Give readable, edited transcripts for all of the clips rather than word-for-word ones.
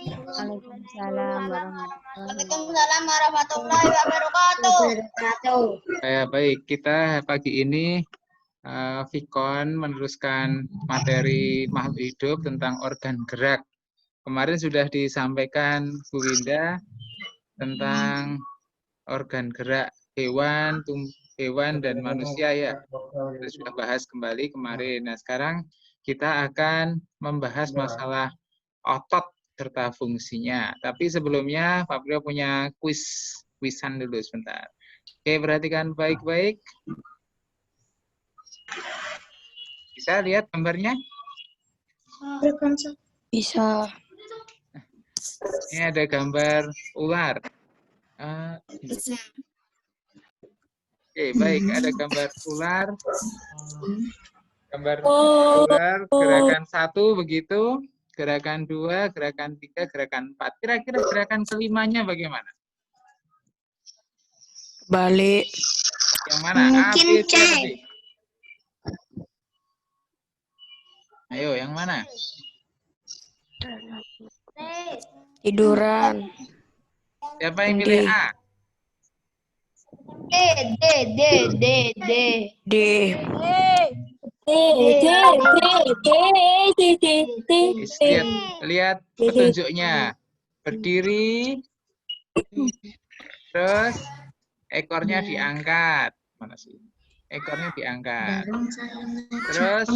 Waalaikumsalam warahmatullahi Waalaikumsalam warahmatullahi wabarakatuh. wabarakatuh. Baik, kita pagi ini Vikon meneruskan materi makhluk hidup tentang organ gerak. Kemarin sudah disampaikan Bu Winda tentang organ gerak hewan, dan manusia ya. Kita sudah bahas kembali kemarin. Nah, sekarang kita akan membahas masalah otot serta fungsinya. Tapi sebelumnya Pak Priyo punya kuisan dulu sebentar. Oke, perhatikan baik-baik. Bisa lihat gambarnya? Bisa. Ini ada gambar ular. Oke, baik. Ada gambar ular. Gambar ular, gerakan 1 begitu. Gerakan 2, gerakan 3, gerakan 4. Kira-kira gerakan kelimanya bagaimana? Balik. Yang mana? Mungkin A, B, C. C, D. Ayo, yang mana? Tiduran. Siapa yang pilih A? D. Lihat petunjuknya. Berdiri, terus ekornya diangkat. Mana sih? Ekornya diangkat. Terus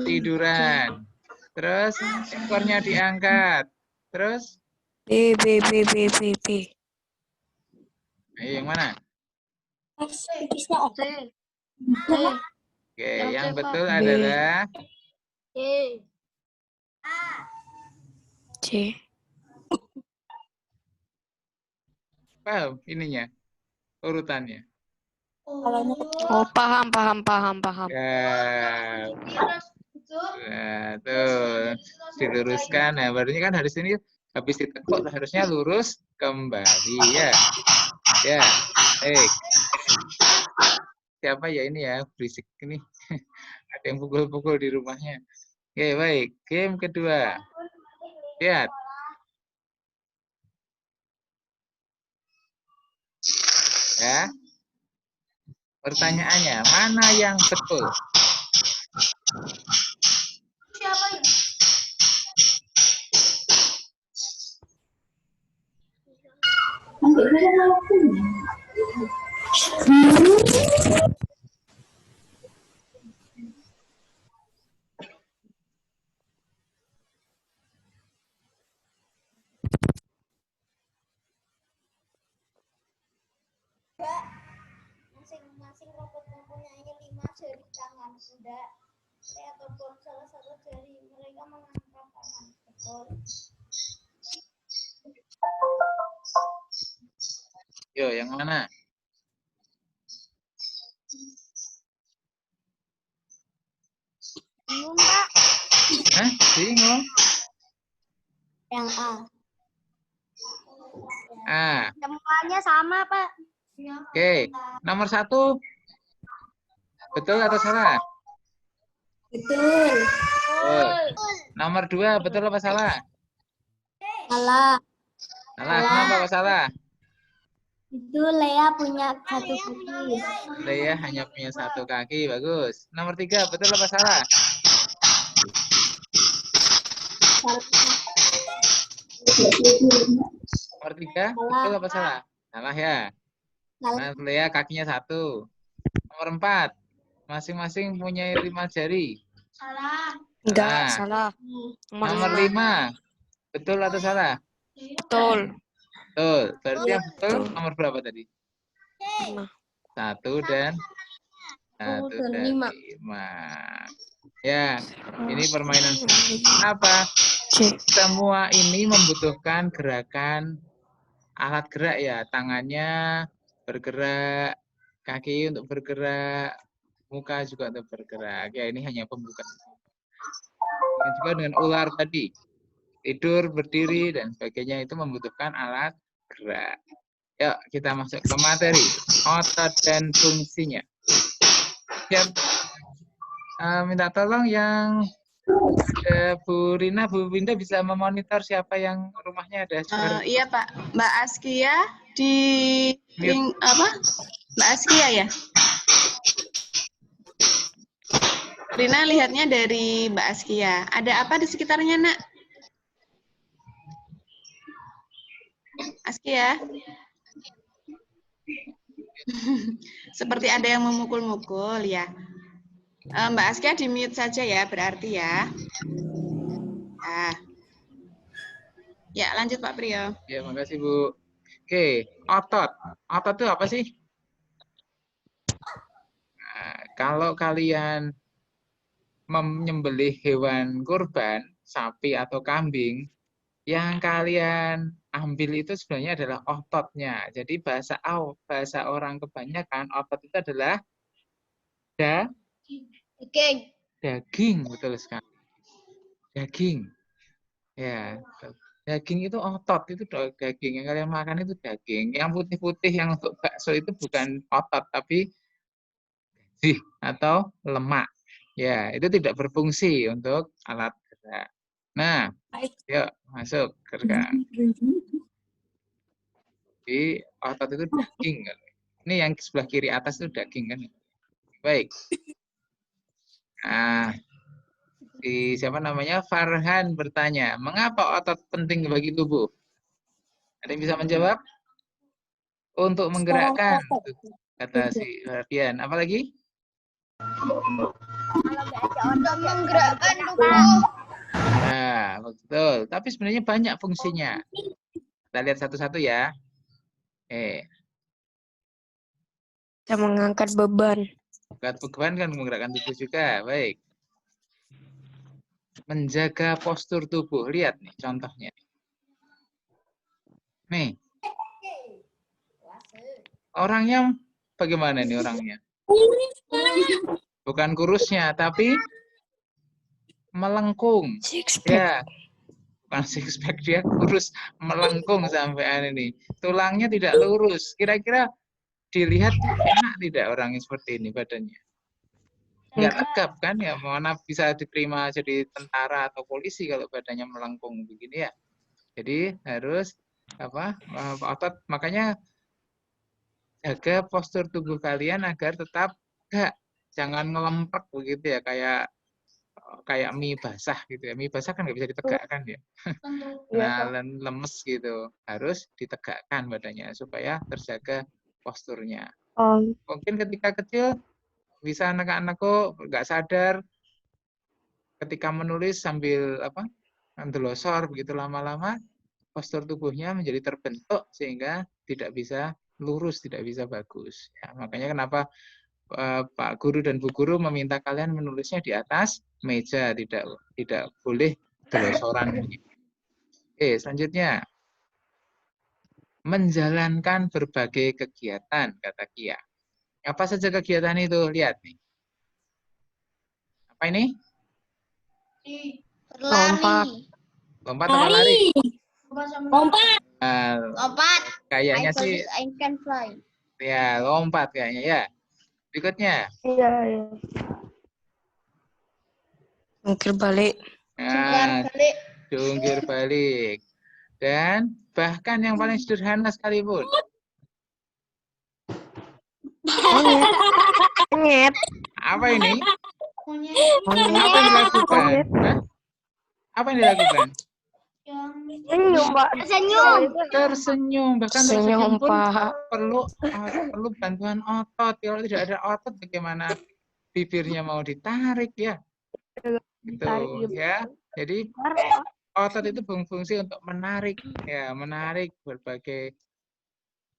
tiduran. Terus ekornya diangkat. Terus B. ayo yang mana? Oke, yang betul B. adalah C. paham ininya, urutannya. Oh, paham. Ya, nah, tuh diluruskan. Nah, barunya kan harus ini habis ditekuk harusnya lurus kembali ya. Ya, baik. Siapa ya ini ya berisik ini? Ada yang pukul-pukul di rumahnya. Oke, baik. Game kedua. Lihat. Ya. Pertanyaannya, mana yang betul? Masing-masing robot mempunyai 5 jari tangan. Kuda ataupun salah satu jari mereka mengangkat tangan. Betul. Yo, yang mana? Bingung, Pak. Hah? Bingung? Yang A. A. Semuanya sama, Pak. Oke. Nomor 1. Betul atau salah? Betul. Nomor 2, betul apa salah? Salah. Salah. Kenapa kok salah? Itu Lea punya satu kaki. Lea hanya punya 1 kaki. Bagus. Nomor 3, betul apa salah? Nomor 3, betul apa salah? Salah ya. Nah, Lea kakinya 1. Nomor 4, masing-masing punya 5 jari. Salah. Enggak, salah. Nomor 5, betul atau salah? Betul. Betul. Berarti yang betul nomor berapa tadi? 5. 1 dan 5. Ya, ini permainan apa? C. Semua ini membutuhkan gerakan alat gerak ya. Tangannya bergerak, kaki untuk bergerak, muka juga untuk bergerak. Ya, ini hanya pembukaan. Dan juga dengan ular tadi. Tidur, berdiri, dan sebagainya itu membutuhkan alat gerak. Yuk, kita masuk ke materi. Otot dan fungsinya. Siap. Minta tolong yang Ada Bu Rina, Bu Winda bisa memonitor siapa yang rumahnya ada suara. Iya Pak, Mbak Askia di Mute. Mbak Askia ya? Rina lihatnya dari Mbak Askia. Ada apa di sekitarnya, Nak? Askia? Seperti ada yang memukul-mukul ya. Mbak Askia di mute saja ya, berarti ya. Ya, lanjut Pak Priyo. Ya, makasih Bu. Oke, otot. Otot itu apa sih? Nah, kalau kalian menyembelih hewan kurban, sapi atau kambing, yang kalian ambil itu sebenarnya adalah ototnya. Jadi bahasa orang kebanyakan otot itu adalah daging, betul sekali. Daging. Ya, daging itu otot, itu daging. Yang kalian makan itu daging. Yang putih-putih yang untuk bakso itu bukan otot, tapi gaji atau lemak. Ya, itu tidak berfungsi untuk alat gerak. Nah, yuk masuk gerak. Jadi otot itu daging kan. Ini yang sebelah kiri atas itu daging kan. Baik. Nah, siapa namanya? Farhan bertanya, mengapa otot penting bagi tubuh? Ada yang bisa menjawab? Untuk menggerakkan, kata si Fardian. Apalagi? Untuk menggerakkan tubuh. Nah, betul. Tapi sebenarnya banyak fungsinya. Kita lihat satu-satu ya. Bisa mengangkat beban. Angkat beban kan menggerakkan tubuh juga. Baik. Menjaga postur tubuh. Lihat nih contohnya. Nih. Orangnya bagaimana nih orangnya? Bukan kurusnya, tapi melengkung. Six pack. Ya. Bukan six pack, dia kurus, melengkung sampai ini. Tulangnya tidak lurus. Kira-kira dilihat enak tidak orangnya seperti ini badannya? Nggak tegap kan ya, mana bisa diterima jadi tentara atau polisi kalau badannya melengkung begini ya. Jadi harus otot, makanya jaga postur tubuh kalian agar tetap tegak, jangan ngelempek begitu ya, kayak mie basah gitu ya. Mie basah kan nggak bisa ditegakkan ya. Nah, lemes gitu, harus ditegakkan badannya supaya terjaga posturnya. Mungkin ketika kecil bisa anak-anakku nggak sadar ketika menulis sambil ndelosor begitu, lama-lama postur tubuhnya menjadi terbentuk sehingga tidak bisa lurus, tidak bisa bagus. Ya, makanya kenapa Pak Guru dan Bu Guru meminta kalian menulisnya di atas meja, tidak boleh delosoran. Oke, selanjutnya menjalankan berbagai kegiatan, kata Kia. Apa saja kegiatan itu? Lihat nih. Apa ini? Berlari. Lompat apa lari? Lompat. Lompat. Kayaknya sih I can fly. ya lompat kayaknya ya. Berikutnya. Iya. Jungkir balik. Nah, jungkir balik. Dan bahkan yang paling sederhana sekalipun. Monyet. Apa ini? Monyet. Apa yang dilakukan? Hah? Apa yang dilakukan? Senyum, Pak. Tersenyum. Bahkan tersenyum Senyum, pun Pak. perlu bantuan otot. Kalau tidak ada otot, bagaimana bibirnya mau ditarik ya? Gitu ya. Jadi otot itu berfungsi untuk menarik ya, menarik berbagai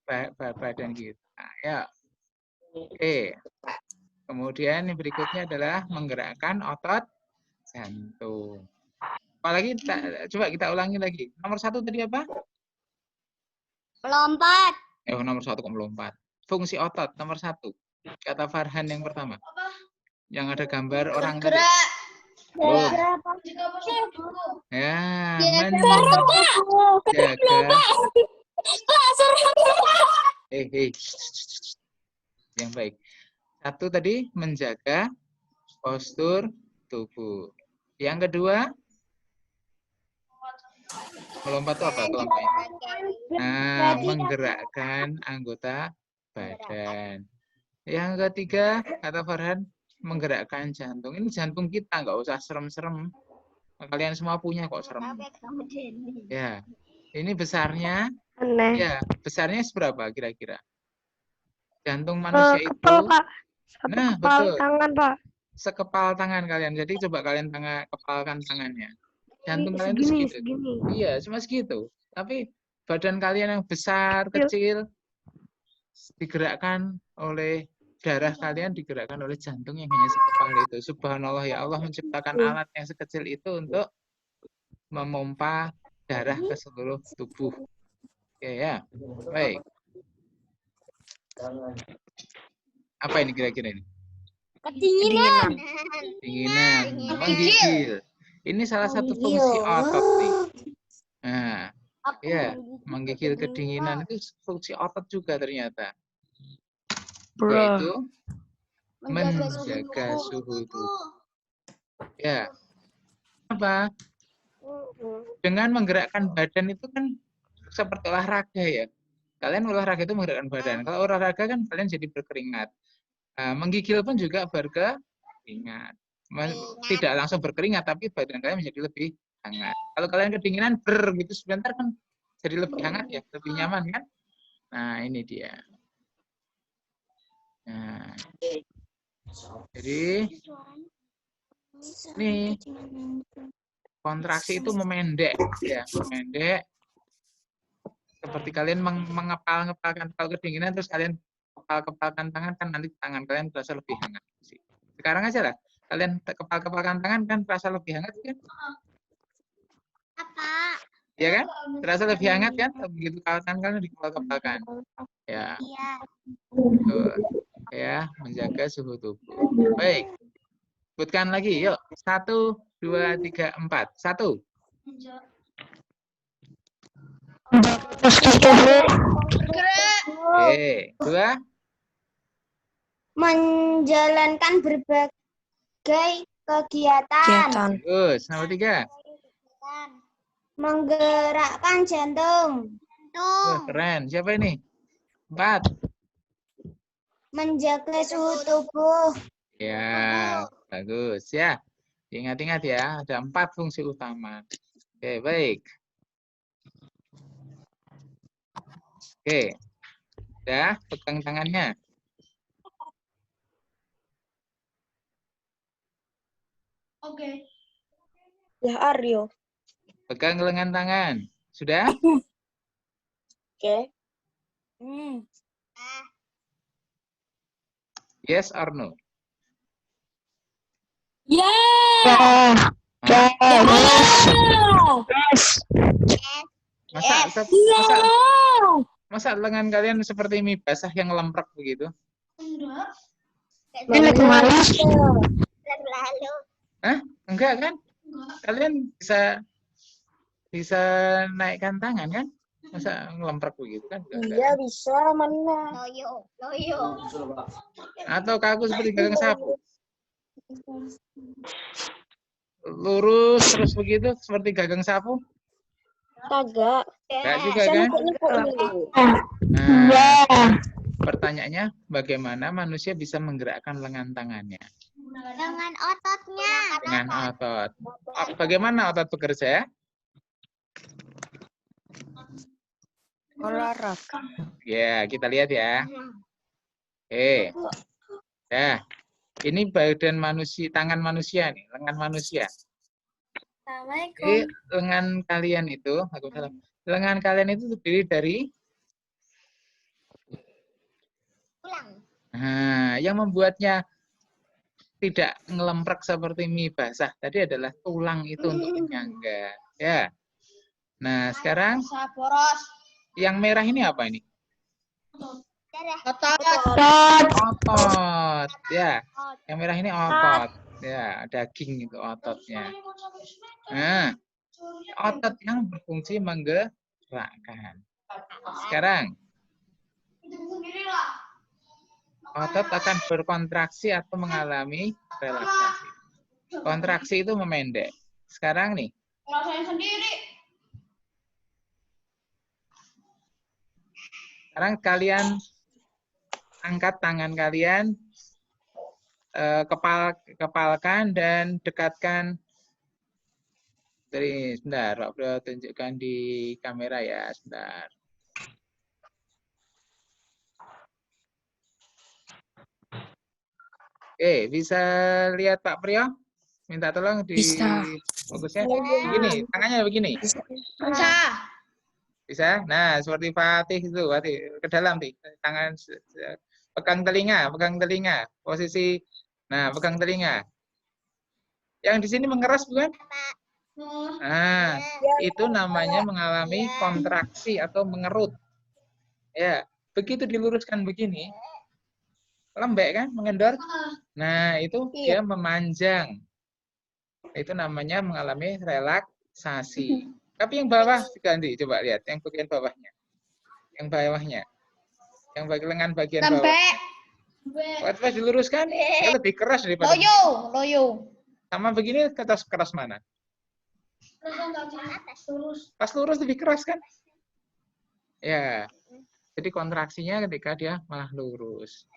badan kita. Nah, ya. Oke. Kemudian yang berikutnya adalah menggerakkan otot jantung. Apalagi coba kita ulangi lagi. Nomor 1 tadi apa? Melompat. Nomor 1 kok melompat. Fungsi otot nomor 1. Kata Farhan yang pertama. Yang ada gambar orang tadi. Ya, menjaga. Yang baik. 1 tadi menjaga postur tubuh. Yang kedua, melompat itu apa kelompoknya? Nah, menggerakkan anggota badan. Yang ketiga, kata Farhan, menggerakkan jantung. Ini jantung kita, nggak usah serem-serem. Kalian semua punya kok serem. Ya, ini besarnya, Aneh. ya besarnya seberapa kira-kira? Jantung manusia itu, Kepal, Pak. Satu nah kepal betul, tangan, Pak. sekepal tangan kalian. Jadi coba kalian kepalkan tangannya. Jantung kalian itu Segini, segitu. segini. Iya, cuma segitu. Tapi badan kalian yang besar, kecil, digerakkan oleh darah kalian, digerakkan oleh jantung yang hanya sekepal itu. Subhanallah, ya Allah menciptakan alat yang sekecil itu untuk memompa darah ke seluruh tubuh. Oke ya, baik. Apa ini kira-kira ini? Kedinginan. Dinginan, menggigil. Ini salah satu fungsi otot nih. Nah, ya, menggigil kedinginan itu fungsi otot juga ternyata. Bro. Yaitu menjaga suhu tubuh. Ya. Apa? Dengan menggerakkan badan itu kan seperti olahraga ya. Kalian olahraga itu menggerakkan badan. Kalau olahraga kan kalian jadi berkeringat. Nah, menggigil pun juga berkeringat. Tidak langsung berkeringat, tapi badan kalian menjadi lebih hangat. Kalau kalian kedinginan gitu sebentar kan jadi lebih hangat ya, lebih nyaman kan? Nah, ini dia. Nah, jadi ini kontraksi itu memendek ya, memendek. Seperti kalian mengepal-ngepalkan kalau kedinginan terus kalian kepal-kepalkan tangan kan nanti tangan kalian terasa lebih hangat. Sekarang aja lah, kalian kepal-kepalkan tangan kan terasa lebih hangat kan? Apa? Ya kan? Terasa lebih hangat kan? Begitu tangan kalian dikepal-kepalkan. Ya. Iya. Tuh. Ya, menjaga suhu tubuh. Baik. Sebutkan lagi, yuk. 1, 2, 3, 4. 1. Oke. 2. Menjalankan berbagai kegiatan. Bagus. Nomor 3. Menggerakkan jantung. Wah, keren. Siapa ini? 4. Menjaga suhu tubuh. Ya, bagus ya. Ingat-ingat ya, ada 4 fungsi utama. Oke, baik. Oke. Udah, pegang tangannya. Oke. Ya, Aryo. Pegang lengan tangan. Sudah? Oke. Yes or no? Yeah. Hah? Yes. Masa lengan kalian seperti mie basah yang lemprek begitu? Enggak. Ini malas. Lalu. Hah? Enggak kan? Enggak. Kalian bisa naikkan tangan kan? Masa ngelemprek begitu kan? Enggak, Iya, kan? bisa, mana? Loyo. Atau kaku seperti gagang sapu? Lurus terus begitu seperti gagang sapu? Kagak. Enggak juga kan? Iya. Pertanyaannya, bagaimana manusia bisa menggerakkan lengan tangannya? Dengan ototnya. Dengan otot. Bagaimana otot bekerja? Olahraga. Ya, kita lihat ya. Nah, ini badan manusia, tangan manusia nih, lengan manusia. Jadi lengan kalian itu, lengan kalian itu terdiri dari Tulang. Nah, yang membuatnya tidak ngelemprek seperti mie basah tadi adalah tulang itu untuk menyangga. Ya. Nah, sekarang Boros. yang merah ini apa ini? Otot. Otot. Ya. Yang merah ini otot. Ya, daging itu ototnya. Nah, otot yang berfungsi menggerakkan. Sekarang otot akan berkontraksi atau mengalami relaksasi. Kontraksi itu memendek. Sekarang nih, Ngerasain sendiri. sekarang kalian angkat tangan kalian, kepalkan dan dekatkan. Sebentar, Pak Bro tunjukkan di kamera ya, sebentar. Oke, bisa lihat Pak Priyo? Minta tolong di fokusnya. Begini, tangannya begini. Bisa. Bisa? Nah, seperti Fatih itu, Fatih ke dalam nih. Tangan pegang telinga, posisi. Nah, pegang telinga. Yang di sini mengeras bukan? Nah, itu namanya mengalami kontraksi atau mengerut. Ya, begitu diluruskan begini, lembek kan, mengendor. Nah, itu dia memanjang. Itu namanya mengalami relaksasi. Tapi yang bawah diganti, coba lihat yang bagian bawahnya. Yang bawahnya. Yang lengan bagian bawah. Waktu diluruskan, ya lebih keras daripada Loyo. sama begini keras mana? Pas lurus lebih keras kan? Ya. Jadi kontraksinya ketika dia malah lurus.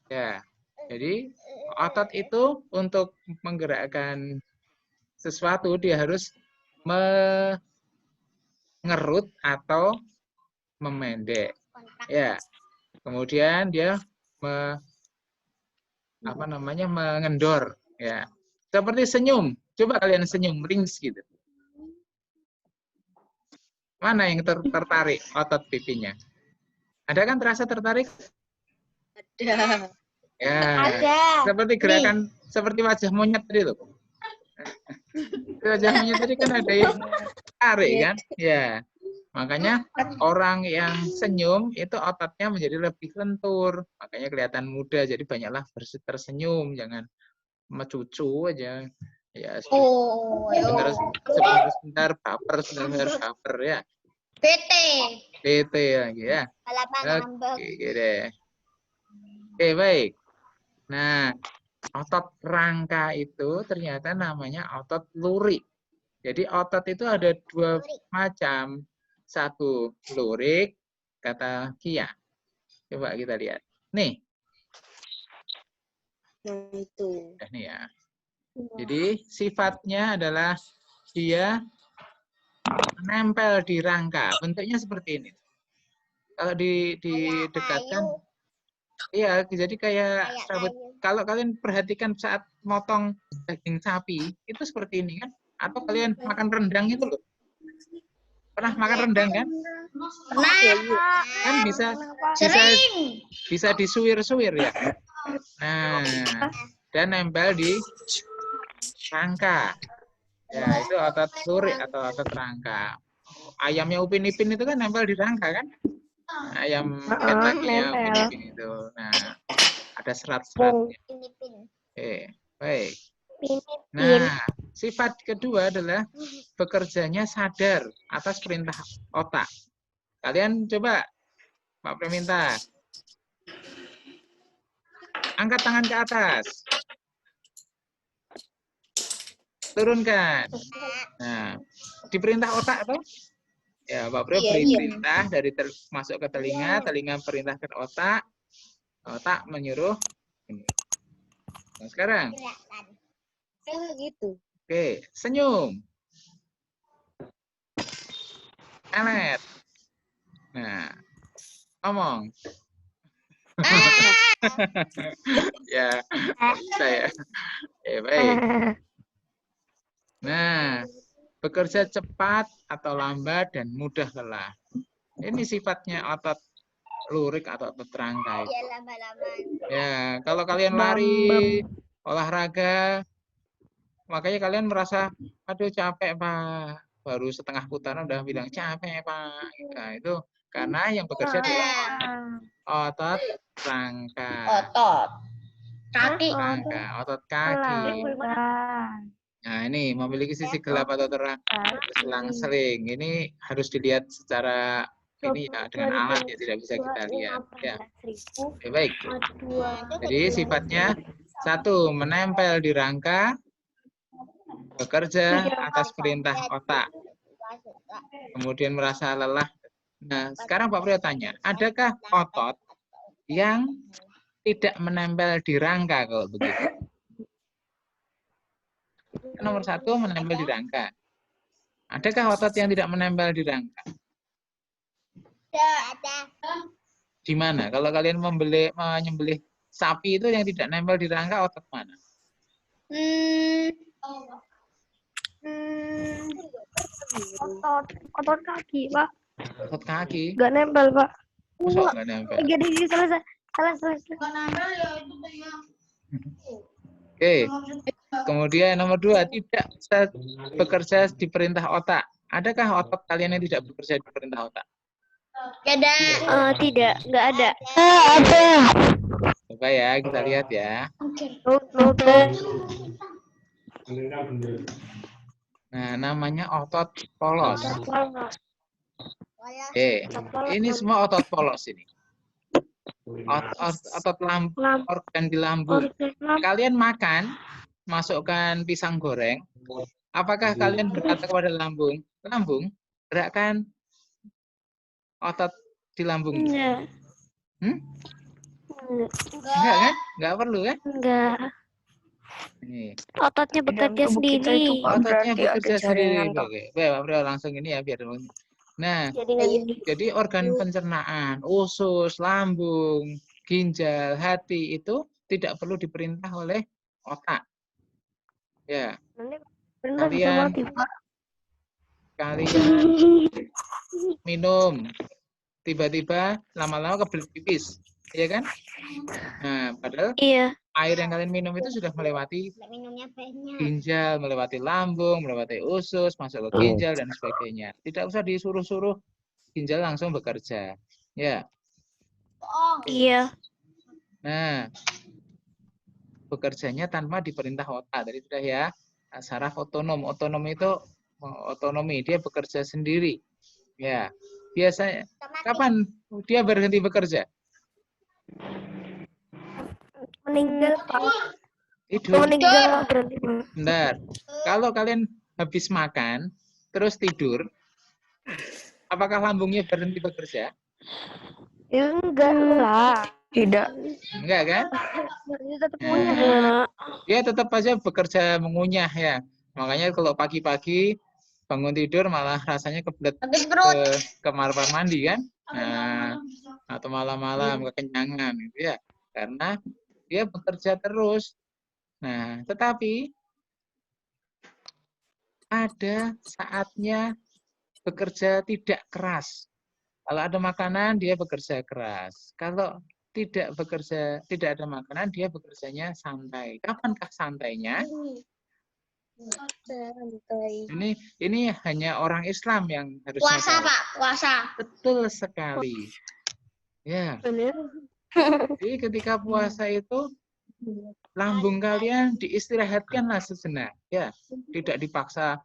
Ya. Jadi otot itu untuk menggerakkan sesuatu dia harus mengerut atau memendek. Ya. Kemudian dia mengendor, ya. Seperti senyum. Coba kalian senyum rings gitu. Mana yang tertarik otot pipinya? Ada kan terasa tertarik? Ada. Ya. Ada. Seperti gerakan seperti wajah monyet tadi loh. Wajah monyet tadi kan ada yang tarik kan? Ya. Makanya orang yang senyum itu ototnya menjadi lebih lentur. Makanya kelihatan muda. Jadi banyaklah tersenyum, jangan mecucu aja. Ya, sebentar baper ya. PT lagi ya. Oke deh. Oke, baik. Nah, otot rangka itu ternyata namanya otot lurik. Jadi otot itu ada dua macam. Satu lurik, kata Kia. Coba kita lihat. Nih. Nah, itu. Nih ya. Jadi sifatnya adalah dia menempel di rangka. Bentuknya seperti ini. Kalau didekatkan, iya, jadi kayak sabut. Kalau kalian perhatikan saat motong daging sapi, itu seperti ini kan? Atau kalian makan rendang itu loh. Pernah makan rendang kan? Kan bisa disuir-suir ya. Nah, dan nempel di rangka. Ya, itu otot lurik atau otot rangka. Ayamnya Upin Ipin itu kan nempel di rangka kan? Ayam Kentucky-nya Upin Ipin itu. Nah, ada serat-seratnya. Oke, baik. Nah, sifat kedua adalah bekerjanya sadar atas perintah otak. Kalian coba, Pak Preminta, angkat tangan ke atas. Turunkan. Nah, diperintah otak atau? Ya, Pak Bro beri perintah dari masuk ke telinga perintahkan otak, otak menyuruh. Nah, sekarang. Gitu. Oke, senyum. Elet. Nah, ngomong. Ya, bisa ya. Baik. Nah, bekerja cepat atau lambat dan mudah lelah. Ini sifatnya otot lurik atau otot rangka. Ya, kalau kalian lari, olahraga, makanya kalian merasa, aduh capek Pak. Baru setengah putaran udah bilang capek Pak. Nah, itu karena yang bekerja adalah otot rangka. Otot kaki. Rangka, otot kaki. Nah, ini memiliki sisi gelap atau terang, selang-seling. Ini harus dilihat secara ini ya dengan alat ya, tidak bisa kita lihat. Ya. Baik. Jadi sifatnya satu menempel di rangka, bekerja atas perintah otak, kemudian merasa lelah. Nah, sekarang Pak Priyo tanya, adakah otot yang tidak menempel di rangka kalau begitu? Nomor 1 menempel di rangka. Adakah otot yang tidak menempel di rangka? Ada. Di mana? Kalau kalian menyembelih sapi itu yang tidak nempel di rangka otot mana? Otot kaki, Pak. Otot kaki. Nggak nempel, Pak. Masuk nggak nempel. Jadi selesai. Oke. Kemudian nomor 2, tidak bisa bekerja di perintah otak. Adakah otot kalian yang tidak bekerja di perintah otak? Tidak, nggak ada. Coba ya, kita lihat ya. Nah, namanya otot polos. Oke, ini semua otot polos ini. Otot lambung, organ di lambung. Kalian makan, masukkan pisang goreng. Apakah kalian berkata kepada lambung, lambung, gerakkan otot di lambung? Enggak kan? Enggak perlu kan? Enggak. Nih. Ototnya bekerja sendiri. Ototnya bekerja sendiri. Oke, Pak Priyo langsung ini ya biar. Nah, jadi organ pencernaan, usus, lambung, ginjal, hati itu tidak perlu diperintah oleh otak. Ya. Kalian minum, tiba-tiba lama-lama kebelet pipis, ya kan? Nah, padahal air yang kalian minum itu sudah melewati ginjal, melewati lambung, melewati usus, masuk ke ginjal dan sebagainya. Tidak usah disuruh-suruh ginjal langsung bekerja. Ya. Iya. Nah, bekerjanya tanpa diperintah otak. Tadi sudah ya. Saraf otonom. Otonom itu otonomi, dia bekerja sendiri. Ya. Biasanya kapan dia berhenti bekerja? Meninggal, Pak. Tidur. Meninggal berhenti. Bentar. Kalau kalian habis makan, terus tidur, apakah lambungnya berhenti bekerja? Ya, enggak lah. Tidak. Enggak kan? Dia tetap aja bekerja mengunyah ya. Makanya kalau pagi-pagi bangun tidur malah rasanya kebelet ke kamar mandi kan? Nah, atau malam-malam kekenyangan gitu ya. Karena dia bekerja terus. Nah, tetapi ada saatnya bekerja tidak keras. Kalau ada makanan, dia bekerja keras. Kalau tidak bekerja, tidak ada makanan, dia bekerjanya santai. Kapankah santainya? Ini hanya orang Islam yang harus puasa, Pak, puasa. Betul sekali. Ya. Jadi ketika puasa itu lambung kalian diistirahatkanlah sejenak, ya. Tidak dipaksa